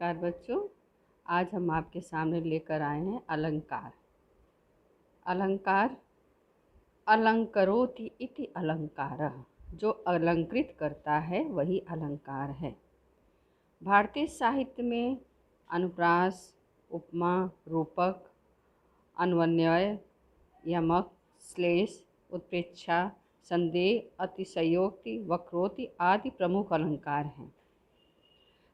नमस्कार बच्चों। आज हम आपके सामने लेकर आए हैं अलंकार। अलंकार अलंकरोति इति अलंकारः, जो अलंकृत करता है वही अलंकार है। भारतीय साहित्य में अनुप्रास, उपमा, रूपक, अन्वय, यमक, श्लेष, उत्प्रेक्षा, संदेह, अतिशयोक्ति, वक्रोक्ति आदि प्रमुख अलंकार हैं।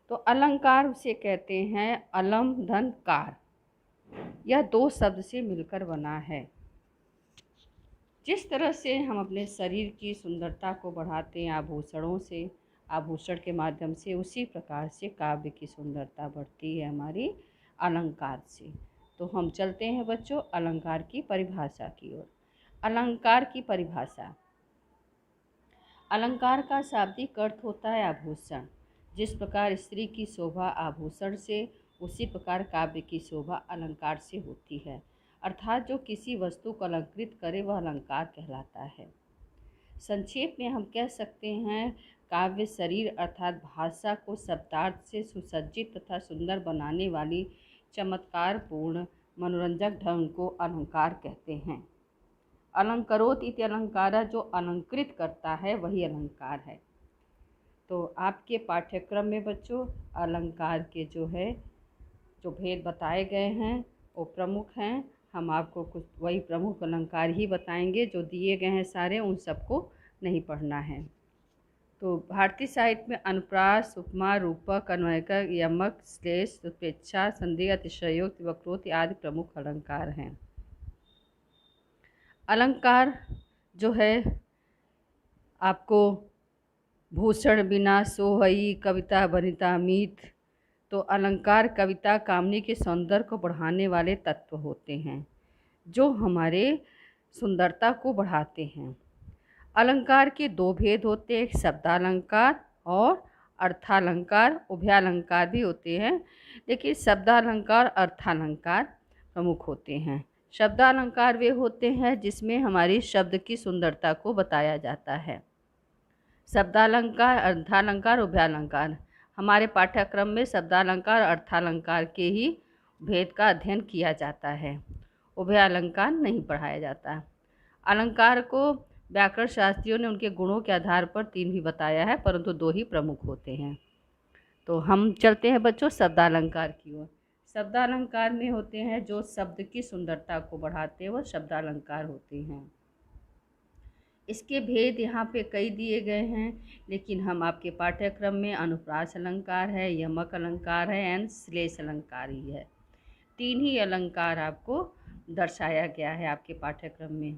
तो अलंकार उसे कहते हैं अलम धन कार। यह दो शब्द से मिलकर बना है। जिस तरह से हम अपने शरीर की सुंदरता को बढ़ाते हैं आभूषणों से, आभूषण के माध्यम से, उसी प्रकार से काव्य की सुंदरता बढ़ती है हमारी अलंकार से। तो हम चलते हैं बच्चों अलंकार की परिभाषा की ओर। अलंकार की परिभाषा। अलंकार का शाब्दिक अर्थ होता है आभूषण। जिस प्रकार स्त्री की शोभा आभूषण से, उसी प्रकार काव्य की शोभा अलंकार से होती है। अर्थात जो किसी वस्तु को अलंकृत करे वह अलंकार कहलाता है। संक्षेप में हम कह सकते हैं काव्य शरीर अर्थात भाषा को शब्दार्थ से सुसज्जित तथा सुंदर बनाने वाली चमत्कारपूर्ण मनोरंजक ढंग को अलंकार कहते हैं। अलंकरोत इति अलंकार, जो अलंकृत करता है वही अलंकार है। तो आपके पाठ्यक्रम में बच्चों अलंकार के जो भेद बताए गए हैं वो प्रमुख हैं। हम आपको कुछ वही प्रमुख अलंकार ही बताएंगे जो दिए गए हैं सारे, उन सबको नहीं पढ़ना है। तो भारतीय साहित्य में अनुप्रास, उपमा, रूपक, अन्वयक, यमक, श्लेष, उत्प्रेक्षा, संदेह, अतिशयोक्ति, वक्रोक्ति आदि प्रमुख अलंकार हैं। अलंकार जो है आपको भूषण बिना सोहई कविता बनिता मीत। तो अलंकार कविता कामनी के सौंदर्य को बढ़ाने वाले तत्व होते हैं जो हमारे सुंदरता को बढ़ाते हैं। अलंकार के दो भेद होते हैं, एक शब्दालंकार और अर्थालंकार। उभयालंकार भी होते हैं, लेकिन शब्दालंकार अर्थालंकार प्रमुख होते हैं। शब्दालंकार वे होते हैं जिसमें हमारी शब्द की सुंदरता को बताया जाता है। शब्दालंकार, अर्थालंकार, उभयालंकार। हमारे पाठ्यक्रम में शब्दालंकार और अर्थालंकार के ही भेद का अध्ययन किया जाता है, उभयालंकार नहीं पढ़ाया जाता। अलंकार को व्याकरण शास्त्रियों ने उनके गुणों के आधार पर 3 भी बताया है, परंतु 2 ही प्रमुख होते हैं। तो हम चलते हैं बच्चों शब्दालंकार की ओर। शब्दालंकार में होते हैं जो शब्द की सुंदरता को बढ़ाते हैं, वह शब्दालंकार होते हैं। इसके भेद यहाँ पे कई दिए गए हैं, लेकिन हम आपके पाठ्यक्रम में अनुप्रास अलंकार है, यमक अलंकार है एंड श्लेष अलंकार ही है। 3 ही अलंकार आपको दर्शाया गया है आपके पाठ्यक्रम में।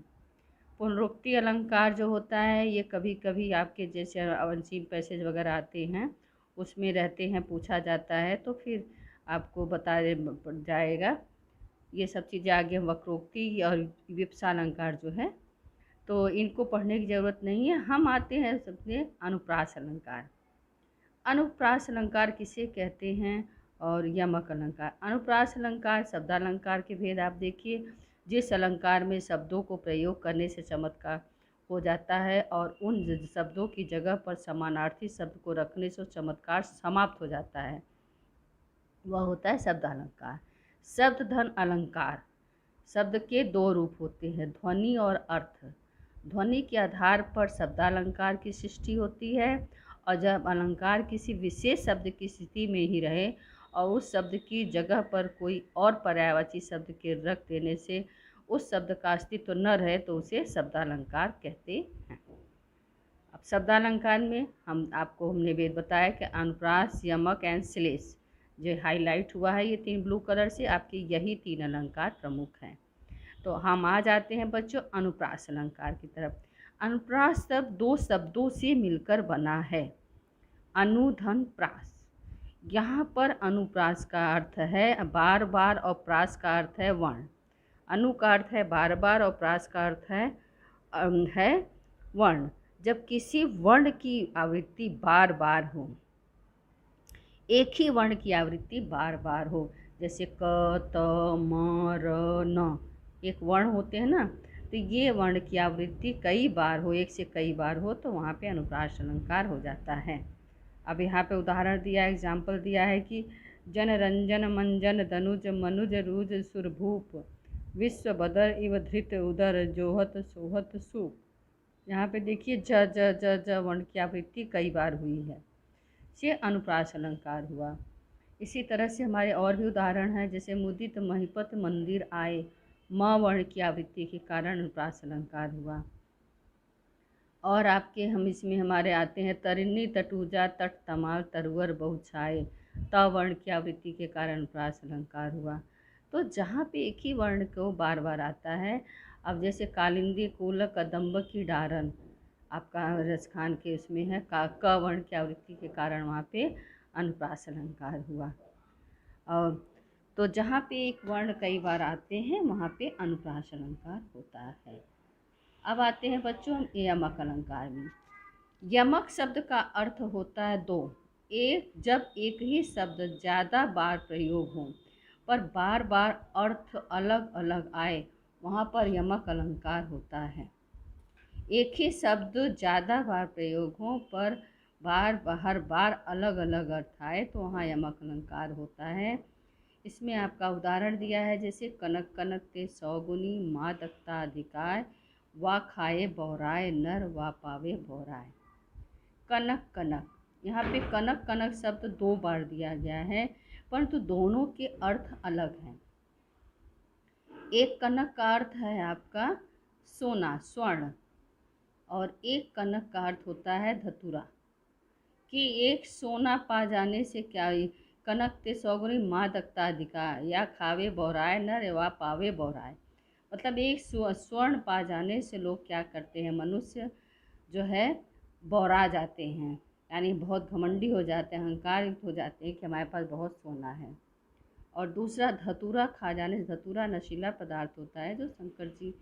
पुनरुक्ति अलंकार जो होता है ये कभी कभी आपके जैसे अवंसीम पैसेज वगैरह आते हैं उसमें रहते हैं, पूछा जाता है तो फिर आपको बता जाएगा। ये सब चीज़ें आगे हम वक्रोक्ति और विप्सा अलंकार जो है तो इनको पढ़ने की ज़रूरत नहीं है। हम आते हैं सबसे अनुप्रास अलंकार। अनुप्रास अलंकार किसे कहते हैं और यमक अलंकार। अनुप्रास अलंकार शब्दालंकार के भेद आप देखिए। जिस अलंकार में शब्दों को प्रयोग करने से चमत्कार हो जाता है और उन शब्दों की जगह पर समानार्थी शब्द को रखने से चमत्कार समाप्त हो जाता है, वह होता है शब्दालंकार। शब्द धन अलंकार। शब्द के 2 रूप होते हैं, ध्वनि और अर्थ। ध्वनि के आधार पर शब्दालंकार की सृष्टि होती है, और जब अलंकार किसी विशेष शब्द की स्थिति में ही रहे और उस शब्द की जगह पर कोई और पर्यायवाची शब्द के रख देने से उस शब्द का अस्तित्व न रहे तो उसे शब्दालंकार कहते हैं। अब शब्दालंकार में हमने वेद बताया कि अनुप्रास, यमक एंड श्लेष जो हाईलाइट हुआ है ये 3 ब्लू कलर से, आपके यही 3 अलंकार प्रमुख हैं। तो हम आ जाते हैं बच्चों अनुप्रास अलंकार की तरफ। अनुप्रास शब्द 2 शब्दों से मिलकर बना है, अनु धन प्रास। यहाँ पर अनुप्रास का अर्थ है बार बार और प्रास का अर्थ है वर्ण। अनु का अर्थ है बार बार और प्रास का अर्थ है वर्ण। जब किसी वर्ण की आवृत्ति बार बार हो, एक ही वर्ण की आवृत्ति बार बार हो, जैसे क, त, म, र, न एक वर्ण होते हैं ना, तो ये वर्ण की आवृत्ति कई बार हो, एक से कई बार हो, तो वहाँ पे अनुप्रास अलंकार हो जाता है। अब यहाँ पे उदाहरण दिया है, एग्जाम्पल दिया है कि जन रंजन मंजन दनुज मनुज रुज सुरभूप विश्व बदर इव धृत उदर जोहत सोहत सूप। यहाँ पे देखिए ज ज ज ज वर्ण की आवृत्ति कई बार हुई है, ये अनुप्रास अलंकार हुआ। इसी तरह से हमारे और भी उदाहरण हैं, जैसे मुदित महिपत मंदिर आए, म वर्ण की आवृत्ति के कारण अनुप्रास अलंकार हुआ। और आपके हम इसमें हमारे आते हैं तरिणी तटूजा तट तमाल तरुअर बहु छाए, त वर्ण की आवृत्ति के कारण अनुप्रास अलंकार हुआ। तो जहाँ पे एक ही वर्ण को बार बार आता है, अब जैसे कालिंदी कूल कदम्ब की डारन, आपका रसखान के उसमें है क वर्ण की आवृत्ति के कारण वहाँ पे अनुप्रास अलंकार हुआ। और तो जहाँ पे एक वर्ण कई बार आते हैं वहाँ पे अनुप्रास अलंकार होता है। अब आते हैं बच्चों यमक अलंकार में। यमक शब्द का अर्थ होता है दो। एक, जब एक ही शब्द ज़्यादा बार प्रयोग हो पर बार बार अर्थ अलग अलग आए, वहाँ पर यमक अलंकार होता है। एक ही शब्द ज़्यादा बार प्रयोग हो पर हर बार अलग अलग अर्थ आए तो वहाँ यमक अलंकार होता है। इसमें आपका उदाहरण दिया है, जैसे कनक कनक ते सौगुनी माँ दत्ता अधिकार, वा खाए बौराए नर वा पावे बौराए। कनक कनक, यहाँ पे कनक कनक शब्द दो बार दिया गया है, परंतु दोनों के अर्थ अलग हैं। एक कनक का अर्थ है आपका सोना स्वर्ण, और एक कनक का अर्थ होता है धतूरा। कि एक सोना पा जाने से क्या, कनक ते सौगुनी माँ दत्ता अधिकार, या खावे बौराए नर वा पावे बौराए। मतलब एक स्वर्ण पा जाने से लोग क्या करते हैं, मनुष्य जो है बौरा जाते हैं, यानी बहुत घमंडी हो जाते हैं, अहंकारित हो जाते हैं कि हमारे पास बहुत सोना है। और दूसरा धतूरा खा जाने से, धतूरा नशीला पदार्थ होता है जो शंकर जी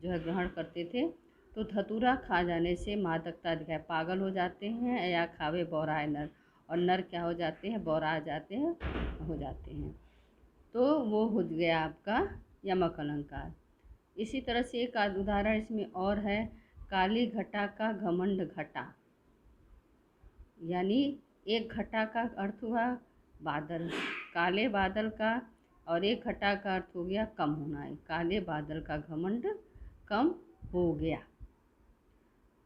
जो है ग्रहण करते थे, तो धतूरा खा जाने से मादकता अधिकार, पागल हो जाते हैं, या खावे बौराए नर, और नर क्या हो जाते हैं, बौरा जाते हैं, हो जाते हैं। तो वो हो गया आपका यमक अलंकार। इसी तरह से एक उदाहरण इसमें और है, काली घटा का घमंड घटा, यानी एक घटा का अर्थ हुआ बादल, काले बादल का, और एक घटा का अर्थ हो गया कम होना है, काले बादल का घमंड कम हो गया।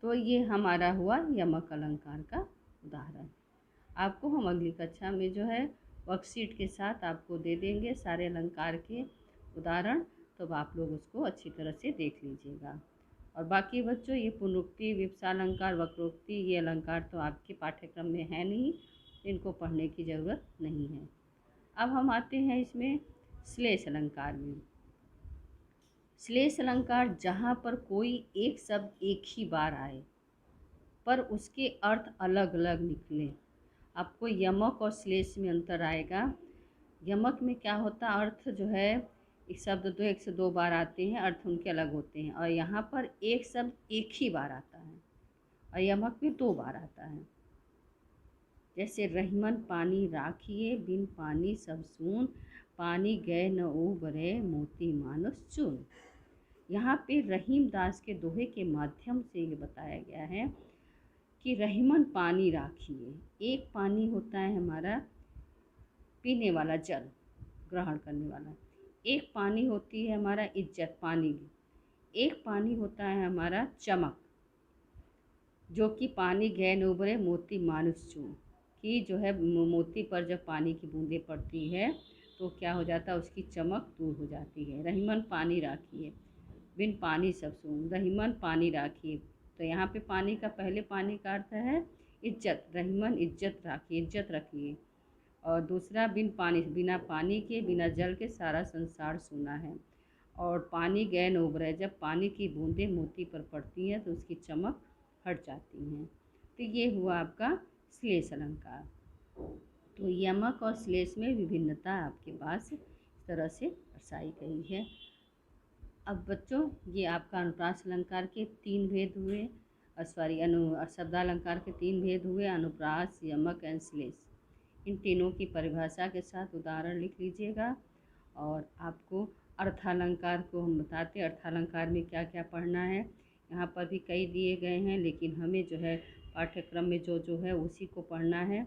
तो ये हमारा हुआ यमक अलंकार का उदाहरण। आपको हम अगली कक्षा में जो है वर्कशीट के साथ आपको दे देंगे सारे अलंकार के उदाहरण, तो आप लोग उसको अच्छी तरह से देख लीजिएगा। और बाकी बच्चों, ये पुनरुक्ति विपसालंकार वक्रोक्ति ये अलंकार तो आपके पाठ्यक्रम में है नहीं, इनको पढ़ने की ज़रूरत नहीं है। अब हम आते हैं इसमें श्लेष अलंकार में। श्लेष अलंकार जहाँ पर कोई एक शब्द एक ही बार आए पर उसके अर्थ अलग अलग निकले। आपको यमक और श्लेष में अंतर आएगा। यमक में क्या होता है, अर्थ जो है एक शब्द तो एक से दो बार आते हैं, अर्थ उनके अलग होते हैं, और यहाँ पर एक शब्द एक ही बार आता है और यमक में दो बार आता है। जैसे रहीमन पानी राखिए बिन पानी सब सून, पानी गए न उबरे मोती मानुष चून। यहाँ पे रहीम दास के दोहे के माध्यम से ये बताया गया है कि रहीमन पानी राखिए। एक पानी होता है हमारा पीने वाला जल ग्रहण करने वाला, एक पानी होती है हमारा इज्जत पानी, एक पानी होता है हमारा चमक, जो कि पानी गए न उबरे मोती मानुष चून, कि जो है मोती पर जब पानी की बूंदें पड़ती है तो क्या हो जाता है, उसकी चमक दूर हो जाती है। रहीमन पानी राखिए बिन पानी सब सून, रहीमन पानी राखिए, तो यहाँ पे पानी का पहले पानी का अर्थ है इज्जत, रहीमन इज्जत राखिए, इज्जत रखिए। और दूसरा बिन पानी, बिना पानी के बिना जल के सारा संसार सूना है। और पानी गए न उबरे, जब पानी की बूंदें मोती पर पड़ती हैं तो उसकी चमक हट जाती हैं। तो ये हुआ आपका श्लेष अलंकार। तो यमक और श्लेष में विभिन्नता आपके पास इस तरह से दर्शाई गई है। अब बच्चों, ये आपका अनुप्रास अलंकार के तीन भेद हुए, शब्दालंकार के तीन भेद हुए, अनुप्रास, यमक एंड श्लेष। इन तीनों की परिभाषा के साथ उदाहरण लिख लीजिएगा। और आपको अर्थालंकार को हम बताते हैं, अर्थालंकार में क्या क्या पढ़ना है। यहाँ पर भी कई दिए गए हैं, लेकिन हमें जो है पाठ्यक्रम में जो जो है उसी को पढ़ना है।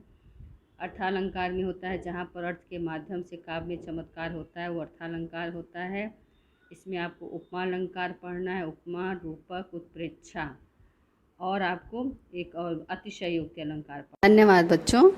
अर्थालंकार में होता है जहाँ पर अर्थ के माध्यम से काव्य में चमत्कार होता है, वो अर्थालंकार होता है। इसमें आपको उपमा अलंकार पढ़ना है, उपमा, रूपक, उत्प्रेक्षा, और आपको एक और अतिशयोक्ति अलंकार। धन्यवाद बच्चों।